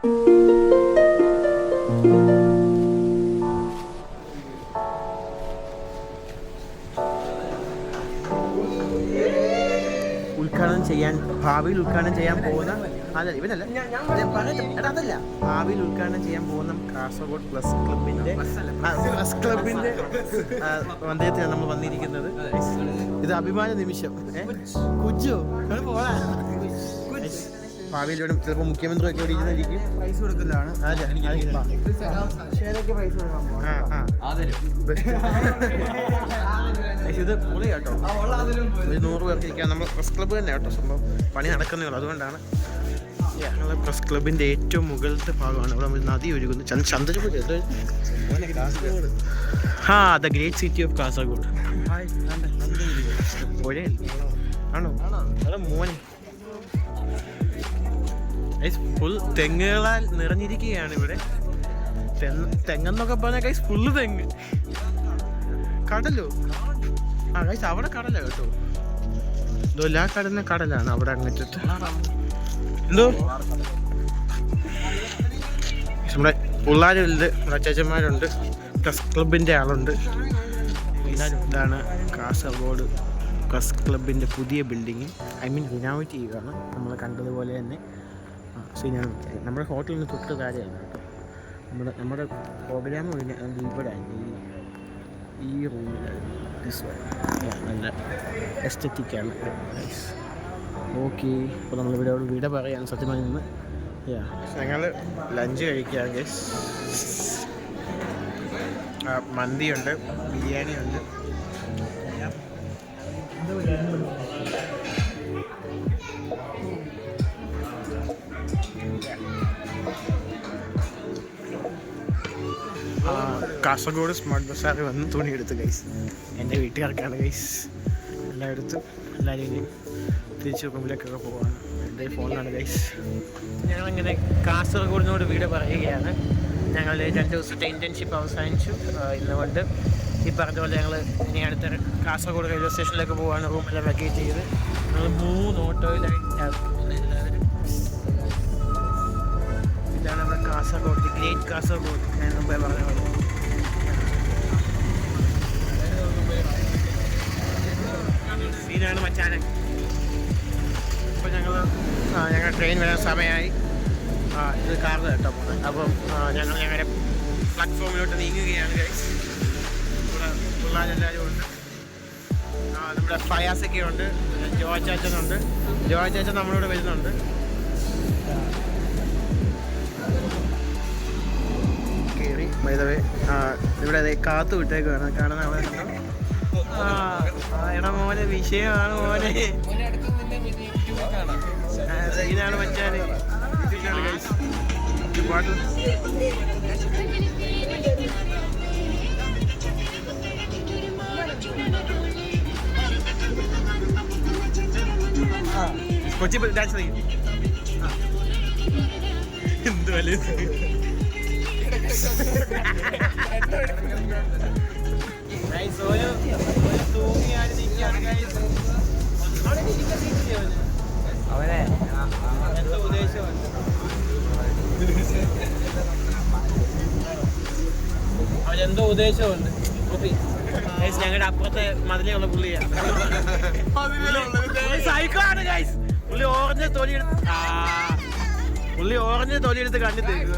ഭാവിയിൽ ഉദ്ഘാടനം ചെയ്യാൻ പോകുന്ന ഇവനല്ല അതല്ല ഭാവിയിൽ ഉദ്ഘാടനം ചെയ്യാൻ പോകുന്ന കാസർഗോഡ് പ്ലസ് ക്ലബിന്റെ മന്ദിരത്തിലാണ് നമ്മൾ വന്നിരിക്കുന്നത്. ഇത് അഭിമാന നിമിഷം. കുജു ഭാവിയിലൂടെ ചിലപ്പോൾ മുഖ്യമന്ത്രി ഒക്കെ ഇരിക്കുന്നതായിരിക്കും. പ്രൈസ് കൊടുക്കുന്നതാണ്. ഇത് പൊളി കേട്ടോ. 100 പേർക്ക് ഇരിക്കാൻ നമ്മൾ പ്രസ് ക്ലബ്ബ് തന്നെ കേട്ടോ. സംഭവം പണി നടക്കുന്നേ ഉള്ളൂ. അതുകൊണ്ടാണ് ഞങ്ങൾ പ്രസ് ക്ലബിൻ്റെ ഏറ്റവും മുകളിലത്തെ ഭാഗമാണ്. അവിടെ നമ്മൾ നദി ഒഴുകുന്നു. Chandrapuzha the great city of Kasaragod. ആണോ അവിടെ മോനെ ഫുൾ തെങ്ങുകളാൽ നിറഞ്ഞിരിക്കുകയാണ് ഇവിടെ. തെങ്ങെന്നൊക്കെ പറഞ്ഞാൽ കൈസ് ഫുള്ള് തെങ്ങ്. കടലോ കൈസ് അവിടെ കടല കേട്ടോ. ഇതല്ല കടലിന് കടലാണ് അവിടെ അങ്ങറ്റത്ത്. എന്തോ നമ്മുടെ പിള്ളേരുണ്ട്, നമ്മുടെ അച്ചാച്ചന്മാരുണ്ട്, പ്രസ് ക്ലബിൻ്റെ ആളുണ്ട്. ഇതാണ് കാസർഗോഡ് പ്രസ് ക്ലബിൻ്റെ പുതിയ ബിൽഡിങ്. റിനോവേറ്റ് ചെയ്യുകയാണ്. നമ്മൾ കണ്ടതുപോലെ തന്നെ നമ്മുടെ ഹോട്ടലിന് തൊട്ട് കാര്യമാണ് കേട്ടോ. നമ്മുടെ പ്രോഗ്രാം ഇവിടെ ഈ റൂമിലായിരുന്നു. നല്ല എസ്തറ്റിക്കാണ്. ഓക്കെ, അപ്പോൾ നമ്മളിവിടെ വിട പറയാൻ സത്യമായി നിന്ന് ഞങ്ങൾ ലഞ്ച് കഴിക്കാം. ഗൈസ് മന്തിയുണ്ട്, ബിരിയാണിയുണ്ട്. കാസർഗോഡ് സ്മാർട്ട് ബസാറിൽ വന്ന് തുണി എടുത്തു ഗൈസ്. എൻ്റെ വീട്ടുകാർക്കാണ് ഗൈസ്. എല്ലാം എടുത്തു. എല്ലാവരും തിരിച്ച് റൂമിലേക്കൊക്കെ പോവാണ്. എൻ്റെ ഫോണിലാണ് ഗൈസ്. ഞങ്ങളിങ്ങനെ കാസർഗോഡിനോട് വീട് പറയുകയാണ്. ഞങ്ങൾ 2 ദിവസത്തെ ഇൻറ്റേൺഷിപ്പ് അവസാനിച്ചു. ഇന്നുകൊണ്ട് ഈ പറഞ്ഞ പോലെ ഞങ്ങൾ ഇനി അടുത്ത കാസർഗോഡ് റെയിൽവേ സ്റ്റേഷനിലേക്ക് പോവാണ്. റൂമെല്ലാം വെക്കേറ്റ് ചെയ്ത് ഞങ്ങൾ 3 ഓട്ടോയിലായിട്ടാണ് പോകുന്നത് എല്ലാവരും. ഇതാണ് നമ്മുടെ കാസർഗോഡ്, ദി ഗ്രേറ്റ് കാസർഗോഡ്. ഞാൻ മുമ്പേ പറഞ്ഞ പോലെ സീനാണ് മച്ചാനെ. അപ്പോൾ ഞങ്ങൾ ട്രെയിൻ വരാൻ സമയമായി. ഇത് കാറിൽ കേട്ടോ പോകുന്നത്. അപ്പം ഞങ്ങൾ ഞങ്ങളുടെ പ്ലാറ്റ്ഫോമിലോട്ട് നീങ്ങുകയാണ് ഗൈസ്. ഇവിടെ പിള്ളേരെല്ലാവരും ഉണ്ട്. നമ്മുടെ ഫയാസൊക്കെ ഉണ്ട്, ജോച്ചാച്ചനുണ്ട്. ജോച്ചാച്ചൻ നമ്മളിവിടെ വരുന്നുണ്ട്. കയറി വൈദവേ ഇവിടെ കാത്തു വിട്ടേക്കാണ്. കാണുന്ന അവിടെ എടാ മോനെ വിഷയമാണ് മോനെ. ഇതാണ് മച്ചാന്. പാട്ട് കൊച്ചി ഡാൻസ് ചെയ്യും. എന്ത് വലിയ അവനെ എന്തോ ഉദ്ദേശമുണ്ട്. അവനെന്തോ ഉദ്ദേശമുണ്ട്. ഞങ്ങളുടെ അപ്പുറത്തെ മതിലുള്ള പുള്ളിയാണ്. സൈക്കോണ് ഗൈസ്. പുള്ളി ഓറഞ്ച് തൊലിയെടുത്ത് കണ്ണിൽ തേക്കുക.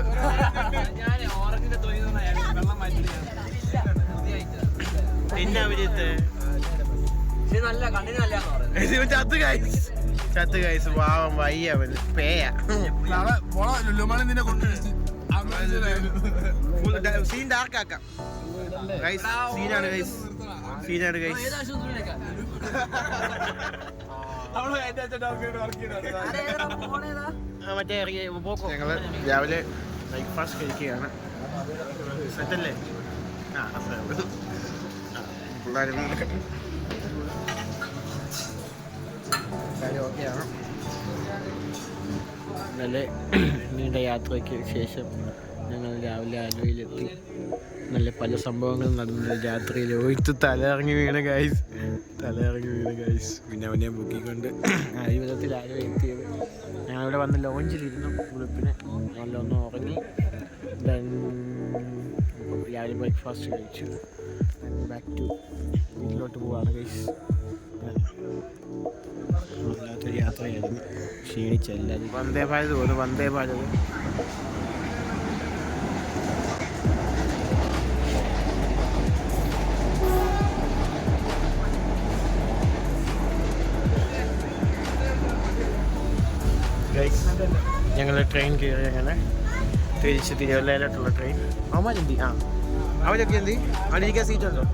പിന്നെ അവരിത്തെ ചത്ത് ഗൈസ്. പാവം വയ്യ അവന് പേയാ. സീൻ ഡാർക്കാക്കാം ഗൈസ്. സീനാണ് ഗൈസ്. മറ്റേ ഞങ്ങള് രാവിലെ ബ്രേക്ക്ഫാസ്റ്റ് കഴിക്കുകയാണ്. സെറ്റല്ലേ? പിള്ളേരും ഓക്കെയാണ്. നല്ല നീണ്ട യാത്രയ്ക്ക് ശേഷം ഞങ്ങൾ രാവിലെ ആലുവയിലെത്തി. നല്ല പല സംഭവങ്ങളും നടന്ന രാത്രിയിൽ ഒഴിത്ത് തലയിറങ്ങി വീണ ഗൈസ്. പിന്നെ അവനെ പൊക്കിക്കൊണ്ട് ഈ വിധത്തിൽ ആലുവ എത്തിയത്. ഞങ്ങളിവിടെ വന്ന് ലോഞ്ചിലിരുന്നു. ഉളുപ്പിനെ നല്ലൊന്ന് ഉറങ്ങി. ദെൻ രാവിലെ ബ്രേക്ക്ഫാസ്റ്റ് കഴിച്ചു. ദെൻ ബാക്ക് ടു വീട്ടിലോട്ട് പോവാണ് ഗൈസ്. വല്ലാത്തൊരു യാത്രയായിരുന്നു, ക്ഷീണിച്ച എല്ലാവരും. വന്ദേ ഭാരത് പോകുന്നു, വന്ദേ ഭാരത്. ഞങ്ങൾ ട്രെയിൻ കയറി അങ്ങനെ തിരിച്ച് തിരുവല്ലയിലോട്ടുള്ള ട്രെയിൻ. അവന്മാരെന്തി? അവരൊക്കെ എന്തി? അവിടെ ഇരിക്കാൻ സീറ്റുണ്ടോ?